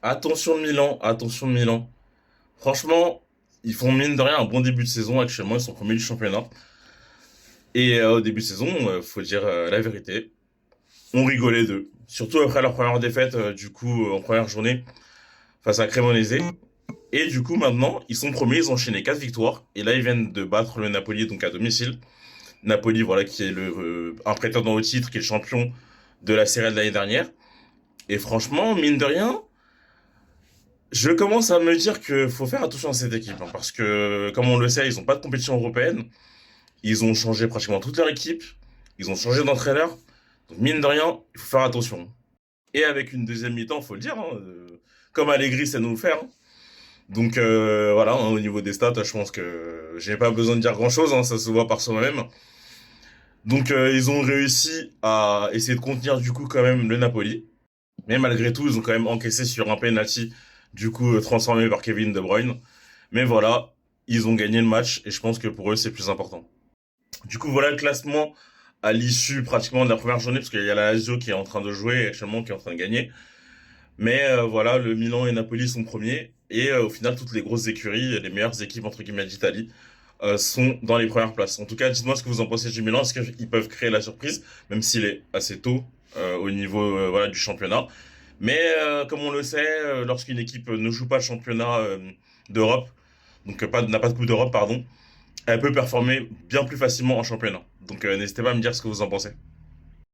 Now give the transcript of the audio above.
Attention Milan, attention Milan. Franchement, ils font mine de rien un bon début de saison. Actuellement, ils sont premiers du championnat. Et au début de saison, faut dire la vérité, on rigolait d'eux. Surtout après leur première défaite, en première journée, face à Cremonese. Et du coup, maintenant, ils sont premiers, ils ont enchaîné 4 victoires. Et là, ils viennent de battre le Napoli, donc à domicile. Napoli, voilà, qui est un prétendant au titre, qui est le champion de la Serie A de l'année dernière. Et franchement, mine de rien, je commence à me dire que faut faire attention à cette équipe, hein, parce que, comme on le sait, ils n'ont pas de compétition européenne. Ils ont changé pratiquement toute leur équipe. Ils ont changé d'entraîneur. Donc, mine de rien, il faut faire attention. Et avec une deuxième mi-temps, faut le dire, hein, comme Allegri sait nous le faire, hein. Donc, voilà, hein, au niveau des stats, je pense que j'ai pas besoin de dire grand-chose, hein, ça se voit par soi-même. Donc, ils ont réussi à essayer de contenir du coup quand même le Napoli. Mais malgré tout, ils ont quand même encaissé sur un penalty, du coup transformé par Kevin De Bruyne. Mais voilà, ils ont gagné le match et je pense que pour eux, c'est plus important. Du coup, voilà le classement à l'issue pratiquement de la première journée, parce qu'il y a la Lazio qui est en train de jouer actuellement, qui est en train de gagner. Mais voilà, le Milan et Napoli sont premiers. Et au final, toutes les grosses écuries, les meilleures équipes entre guillemets d'Italie, sont dans les premières places. En tout cas, dites-moi ce que vous en pensez du Milan. Est-ce qu'ils peuvent créer la surprise, même s'il est assez tôt au niveau voilà, du championnat. Mais comme on le sait, lorsqu'une équipe ne joue pas le championnat d'Europe, donc n'a pas de Coupe d'Europe, pardon, elle peut performer bien plus facilement en championnat. Donc n'hésitez pas à me dire ce que vous en pensez.